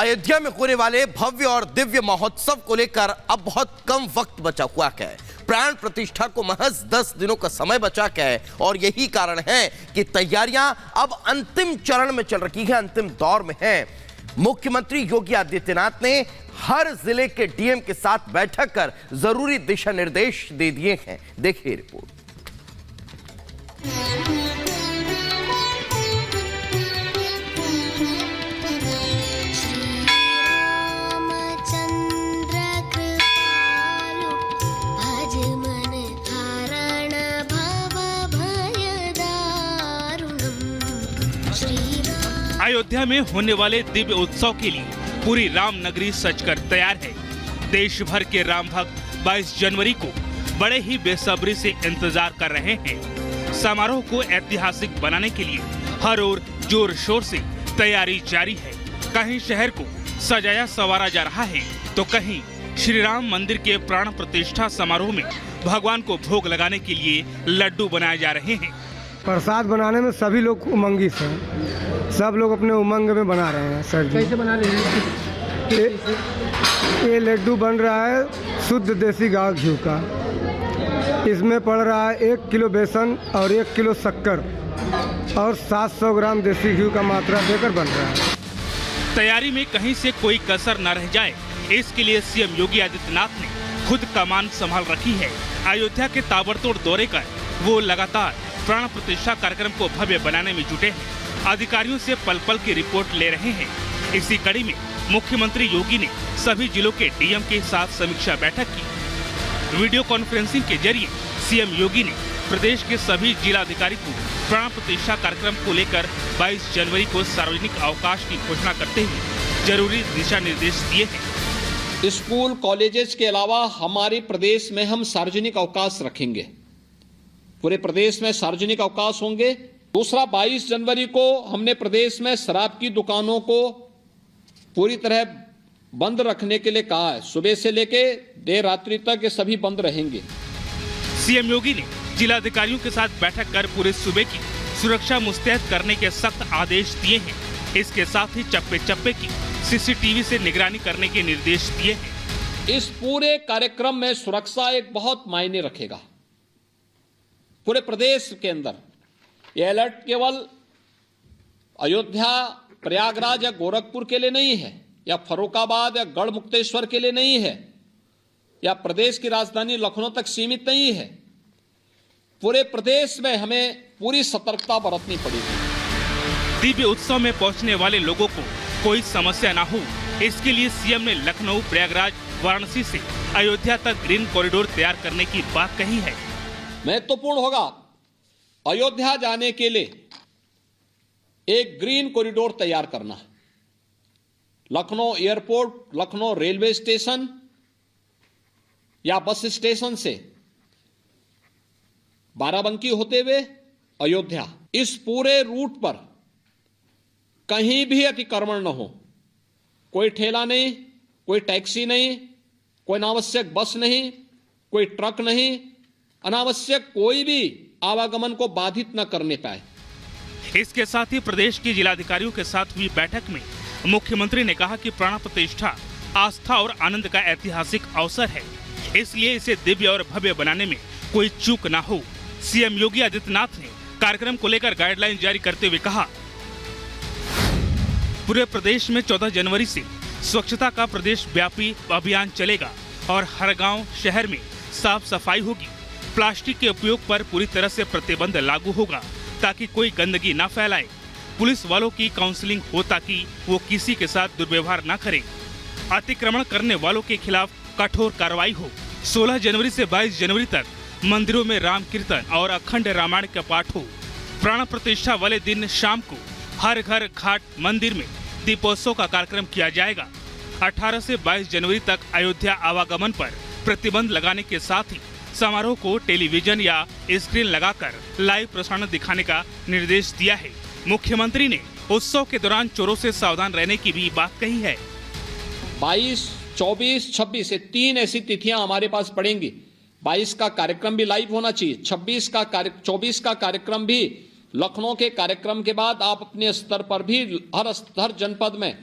अयोध्या में होने वाले भव्य और दिव्य महोत्सव को लेकर अब बहुत कम वक्त बचा हुआ है। प्राण प्रतिष्ठा को महज 10 दिनों का समय बचा है और यही कारण है कि तैयारियां अब अंतिम चरण में चल रही है, अंतिम दौर में है। मुख्यमंत्री योगी आदित्यनाथ ने हर जिले के डीएम के साथ बैठक कर जरूरी दिशा निर्देश दे दिए हैं। देखिए रिपोर्ट। अयोध्या में होने वाले दिव्य उत्सव के लिए पूरी राम नगरी सजकर तैयार है। देश भर के राम भक्त 22 जनवरी को बड़े ही बेसब्री से इंतजार कर रहे हैं। समारोह को ऐतिहासिक बनाने के लिए हर ओर जोर शोर से तैयारी जारी है। कहीं शहर को सजाया संवारा जा रहा है तो कहीं श्री राम मंदिर के प्राण प्रतिष्ठा समारोह में भगवान को भोग लगाने के लिए लड्डू बनाए जा रहे हैं। प्रसाद बनाने में सभी लोग उमंगी से हैं। सब लोग अपने उमंग में बना रहे हैं। सर जी कैसे बना रहे हैं? ये लड्डू बन रहा है शुद्ध देसी गाय घी का। इसमें पड़ रहा है 1 किलो बेसन और 1 किलो शक्कर और 700 ग्राम देसी घी का मात्रा देकर बन रहा है। तैयारी में कहीं से कोई कसर न रह जाए, इसके लिए सीएम योगी आदित्यनाथ ने खुद कमान संभाल रखी है। अयोध्या के ताबड़तोड़ दौरे कर वो लगातार प्राण प्रतिष्ठा कार्यक्रम को भव्य बनाने में जुटे हैं। अधिकारियों से पल पल की रिपोर्ट ले रहे हैं। इसी कड़ी में मुख्यमंत्री योगी ने सभी जिलों के डीएम के साथ समीक्षा बैठक की। वीडियो कॉन्फ्रेंसिंग के जरिए सीएम योगी ने प्रदेश के सभी जिलाधिकारी को प्राण प्रतिष्ठा कार्यक्रम को लेकर 22 जनवरी को सार्वजनिक अवकाश की घोषणा करते हुए जरूरी दिशा निर्देश दिए हैं। स्कूल कॉलेजेस के अलावा हमारे प्रदेश में हम सार्वजनिक अवकाश रखेंगे। पूरे प्रदेश में सार्वजनिक अवकाश होंगे। दूसरा, 22 जनवरी को हमने प्रदेश में शराब की दुकानों को पूरी तरह बंद रखने के लिए कहा है। सुबह से लेके देर रात्रि तक ये सभी बंद रहेंगे। सीएम योगी ने जिलाधिकारियों के साथ बैठक कर पूरे सूबे की सुरक्षा मुस्तैद करने के सख्त आदेश दिए हैं। इसके साथ ही चप्पे चप्पे की सीसीटीवी से निगरानी करने के निर्देश दिए हैं। इस पूरे कार्यक्रम में सुरक्षा एक बहुत मायने रखेगा। पूरे प्रदेश के अंदर यह अलर्ट केवल अयोध्या, प्रयागराज या गोरखपुर के लिए नहीं है, या फर्रुखाबाद या गढ़मुक्तेश्वर के लिए नहीं है, या प्रदेश की राजधानी लखनऊ तक सीमित नहीं है। पूरे प्रदेश में हमें पूरी सतर्कता बरतनी पड़ेगी। दिव्य उत्सव में पहुंचने वाले लोगों को कोई समस्या ना हो, इसके लिए सीएम ने लखनऊ, प्रयागराज, वाराणसी से अयोध्या तक ग्रीन कॉरिडोर तैयार करने की बात कही है। महत्वपूर्ण होगा अयोध्या जाने के लिए एक ग्रीन कॉरिडोर तैयार करना। Lucknow airport, Lucknow railway station या बस स्टेशन से बाराबंकी होते हुए अयोध्या, इस पूरे रूट पर कहीं भी अतिक्रमण न हो। कोई ठेला नहीं, कोई टैक्सी नहीं, कोई अनावश्यक बस नहीं, कोई ट्रक नहीं, अनावश्यक कोई भी आवागमन को बाधित न करने पाए। इसके साथ ही प्रदेश के जिलाधिकारियों के साथ हुई बैठक में मुख्यमंत्री ने कहा कि प्राण प्रतिष्ठा आस्था और आनंद का ऐतिहासिक अवसर है, इसलिए इसे दिव्य और भव्य बनाने में कोई चूक ना हो। सीएम योगी आदित्यनाथ ने कार्यक्रम को लेकर गाइडलाइन जारी करते हुए कहा, पूरे प्रदेश में 14 जनवरी से स्वच्छता का प्रदेश व्यापी अभियान चलेगा और हर गांव, शहर में साफ सफाई होगी। प्लास्टिक के उपयोग पर पूरी तरह से प्रतिबंध लागू होगा ताकि कोई गंदगी न फैलाए। पुलिस वालों की काउंसलिंग हो ताकि वो किसी के साथ दुर्व्यवहार न करें। अतिक्रमण करने वालों के खिलाफ कठोर कार्रवाई हो। 16 जनवरी से 22 जनवरी तक मंदिरों में राम कीर्तन और अखंड रामायण का पाठ हो। प्राण प्रतिष्ठा वाले दिन शाम को हर घर, घाट, मंदिर में दीपोत्सव का कार्यक्रम किया जाएगा। 18 से 22 जनवरी तक अयोध्या आवागमन पर प्रतिबंध लगाने के साथ ही समारोह को टेलीविजन या स्क्रीन लगाकर लाइव प्रसारण दिखाने का निर्देश दिया है। मुख्यमंत्री ने उत्सव के दौरान चोरों से सावधान रहने की भी बात कही है। 22, 24, 26 ये 3 ऐसी तिथियां हमारे पास पड़ेंगी। 22 का कार्यक्रम भी लाइव होना चाहिए। 24 का कार्यक्रम भी लखनऊ के कार्यक्रम के बाद आप अपने स्तर पर भी हर जनपद में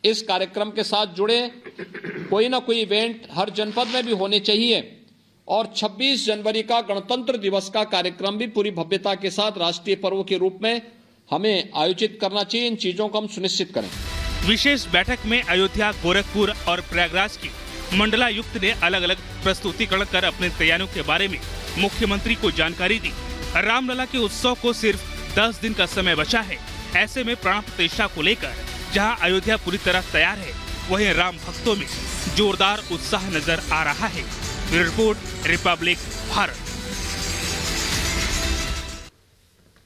इस कार्यक्रम के साथ जुड़े कोई ना कोई इवेंट हर जनपद में भी होने चाहिए और 26 जनवरी का गणतंत्र दिवस का कार्यक्रम भी पूरी भव्यता के साथ राष्ट्रीय पर्व के रूप में हमें आयोजित करना चाहिए। इन चीजों को हम सुनिश्चित करें। विशेष बैठक में अयोध्या, गोरखपुर और प्रयागराज की मंडलायुक्त ने अलग अलग प्रस्तुतिकरण कर अपने तैयारियों के बारे में मुख्यमंत्री को जानकारी दी। रामलला के उत्सव को सिर्फ 10 दिन का समय बचा है। ऐसे में प्राण प्रतिष्ठा को लेकर जहां अयोध्या पूरी तरह तैयार है, वहीं राम भक्तों में जोरदार उत्साह नजर आ रहा है। Report, Republic Bharat.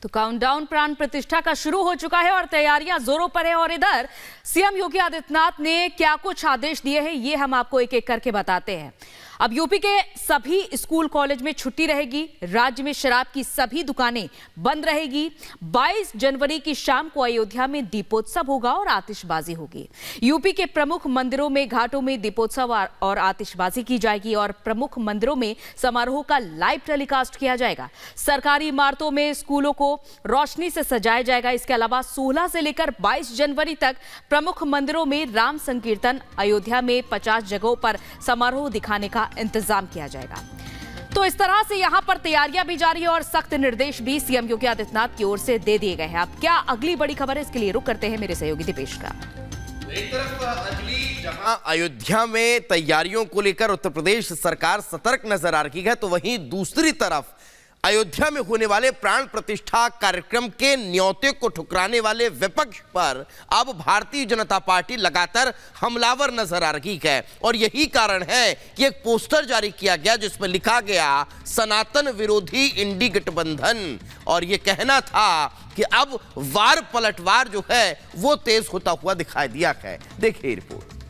तो काउंटडाउन प्राण प्रतिष्ठा का शुरू हो चुका है और तैयारियां जोरों पर है। और इधर सीएम योगी आदित्यनाथ ने क्या कुछ आदेश दिए हैं, ये हम आपको एक एक करके बताते हैं। अब यूपी के सभी स्कूल कॉलेज में छुट्टी रहेगी। राज्य में शराब की सभी दुकानें बंद रहेगी। 22 जनवरी की शाम को अयोध्या में दीपोत्सव होगा और आतिशबाजी होगी। यूपी के प्रमुख मंदिरों में, घाटों में दीपोत्सव और आतिशबाजी की जाएगी और प्रमुख मंदिरों में समारोह का लाइव टेलीकास्ट किया जाएगा। सरकारी इमारतों में, स्कूलों को रोशनी से सजाया जाएगा। इसके अलावा 16 से लेकर 22 जनवरी तक प्रमुख मंदिरों में राम संकीर्तन, अयोध्या में 50 जगहों पर समारोह दिखाने का इंतजाम किया जाएगा। तो इस तरह से यहां पर तैयारियां भी जारी है और सख्त निर्देश भी सीएम योगी आदित्यनाथ की ओर से दे दिए गए हैं। अब क्या अगली बड़ी खबर है, इसके लिए रुख करते हैं मेरे सहयोगी दीपेश का। एक तरफ अंजलि, जहां अयोध्या में तैयारियों को लेकर उत्तर प्रदेश सरकार सतर्क नजर आ रही है, तो वहीं दूसरी तरफ अयोध्या में होने वाले प्राण प्रतिष्ठा कार्यक्रम के न्योते को ठुकराने वाले विपक्ष पर अब भारतीय जनता पार्टी लगातार हमलावर नजर आ रही है। और यही कारण है कि एक पोस्टर जारी किया गया जिसमें लिखा गया सनातन विरोधी इंडी गठबंधन, और यह कहना था कि अब वार पलटवार जो है वो तेज होता हुआ दिखाई दिया है। देखिए रिपोर्ट।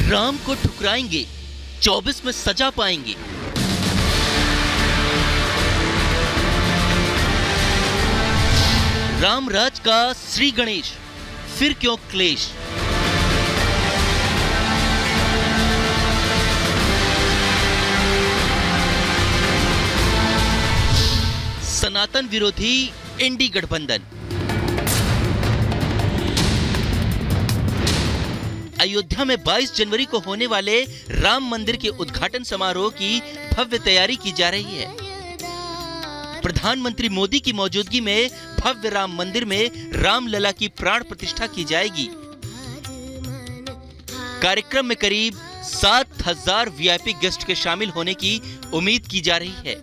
राम को ठुकराएंगे, 24 में सजा पाएंगे। रामराज का श्री गणेश, फिर क्यों क्लेश। सनातन विरोधी इंडी गठबंधन। अयोध्या में 22 जनवरी को होने वाले राम मंदिर के उद्घाटन समारोह की भव्य तैयारी की जा रही है। प्रधानमंत्री मोदी की मौजूदगी में भव्य राम मंदिर में रामलला की प्राण प्रतिष्ठा की जाएगी। कार्यक्रम में करीब 7,000 वीआईपी गेस्ट के शामिल होने की उम्मीद की जा रही है।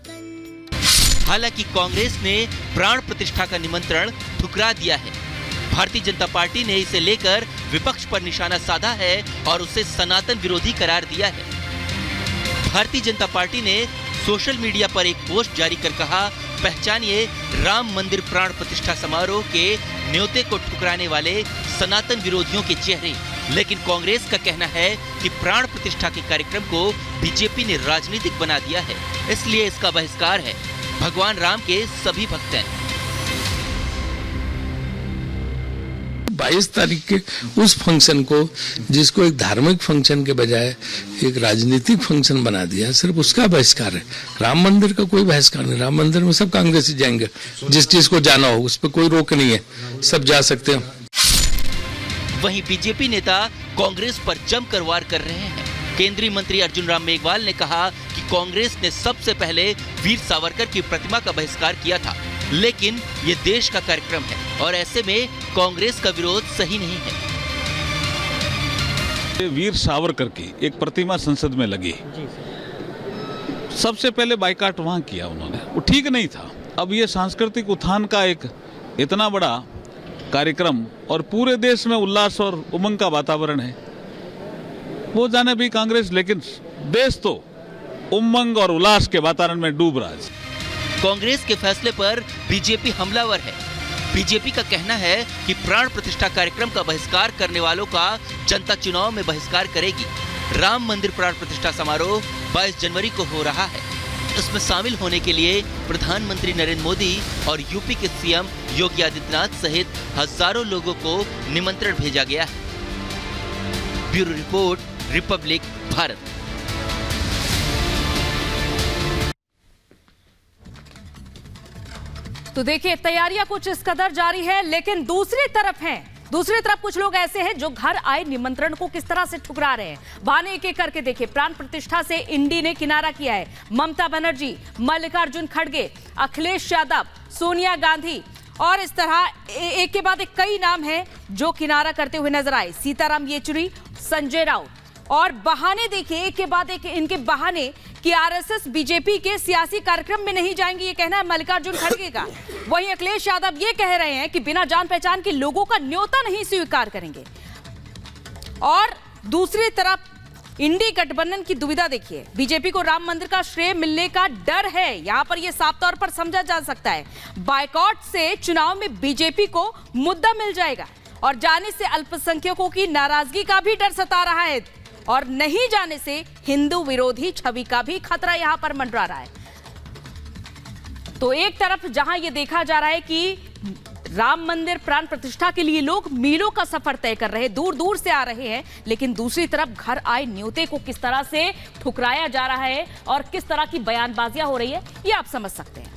हालांकि कांग्रेस ने प्राण प्रतिष्ठा का निमंत्रण ठुकरा दिया है। भारतीय जनता पार्टी ने इसे लेकर विपक्ष पर निशाना साधा है और उसे सनातन विरोधी करार दिया है। भारतीय जनता पार्टी ने सोशल मीडिया पर एक पोस्ट जारी कर कहा, पहचानिए राम मंदिर प्राण प्रतिष्ठा समारोह के न्योते को ठुकराने वाले सनातन विरोधियों के चेहरे। लेकिन कांग्रेस का कहना है कि प्राण प्रतिष्ठा के कार्यक्रम को बीजेपी ने राजनीतिक बना दिया है, इसलिए इसका बहिष्कार है। भगवान राम के सभी भक्त हैं। 22 तारीख के उस फंक्शन को, जिसको एक धार्मिक फंक्शन के बजाय एक राजनीतिक फंक्शन बना दिया, सिर्फ उसका बहिष्कार है। राम मंदिर का कोई बहिष्कार नहीं। राम मंदिर में सब कांग्रेसी जाएंगे, जिस चीज को जाना हो उस पर कोई रोक नहीं है, सब जा सकते हैं। वहीं बीजेपी नेता कांग्रेस पर जमकर वार कर रहे हैं। केंद्रीय मंत्री अर्जुन राम मेघवाल ने कहा कि कांग्रेस ने सबसे पहले वीर सावरकर की प्रतिमा का बहिष्कार किया था, लेकिन ये देश का कार्यक्रम है और ऐसे में कांग्रेस का विरोध सही नहीं है। वीर सावरकर की एक प्रतिमा संसद में लगी, सबसे पहले बाइकाट वहां किया उन्होंने, वो ठीक नहीं था। अब ये सांस्कृतिक उत्थान का एक इतना बड़ा कार्यक्रम और पूरे देश में उल्लास और उमंग का वातावरण है, वो जाने भी कांग्रेस, लेकिन देश तो उमंग और उल्लास के वातावरण में डूब रहा है। कांग्रेस के फैसले पर बीजेपी हमलावर है। बीजेपी का कहना है कि प्राण प्रतिष्ठा कार्यक्रम का बहिष्कार करने वालों का जनता चुनाव में बहिष्कार करेगी। राम मंदिर प्राण प्रतिष्ठा समारोह 22 जनवरी को हो रहा है। इसमें शामिल होने के लिए प्रधानमंत्री नरेंद्र मोदी और यूपी के सीएम योगी आदित्यनाथ सहित हजारों लोगों को निमंत्रण भेजा गया है। Bureau report, Republic Bharat. तो देखिए, तैयारियां कुछ इस कदर जारी है, लेकिन दूसरी तरफ कुछ लोग ऐसे हैं जो घर आए निमंत्रण को किस तरह से ठुकरा रहे हैं। बहाने एक एक करके देखिए। प्राण प्रतिष्ठा से इंडी ने किनारा किया है। ममता बनर्जी, मल्लिकार्जुन खड़गे, अखिलेश यादव, सोनिया गांधी और इस तरह एक के बाद एक कई नाम हैं जो किनारा करते हुए नजर आए। सीताराम येचुरी, संजय राउत और बहाने देखिए, एक के बाद एक इनके बहाने कि आरएसएस बीजेपी के सियासी कार्यक्रम में नहीं जाएंगे, ये कहना है मल्लिकार्जुन खड़गे का। वहीं अखिलेश यादव ये कह रहे हैं कि बिना जान पहचान के लोगों का न्योता नहीं स्वीकार करेंगे। और दूसरी तरफ इंडी गठबंधन की दुविधा देखिए। बीजेपी को राम मंदिर का श्रेय मिलने का डर है, यहां पर यह साफ तौर पर समझा जा सकता है। बायकॉट से चुनाव में बीजेपी को मुद्दा मिल जाएगा और जाने से अल्पसंख्यकों की नाराजगी का भी डर सता रहा है और नहीं जाने से हिंदू विरोधी छवि का भी खतरा यहां पर मंडरा रहा है। तो एक तरफ जहां यह देखा जा रहा है कि राम मंदिर प्राण प्रतिष्ठा के लिए लोग मीलों का सफर तय कर रहे हैं, दूर दूर से आ रहे हैं, लेकिन दूसरी तरफ घर आए न्योते को किस तरह से ठुकराया जा रहा है और किस तरह की बयानबाजियां हो रही है, ये आप समझ सकते हैं।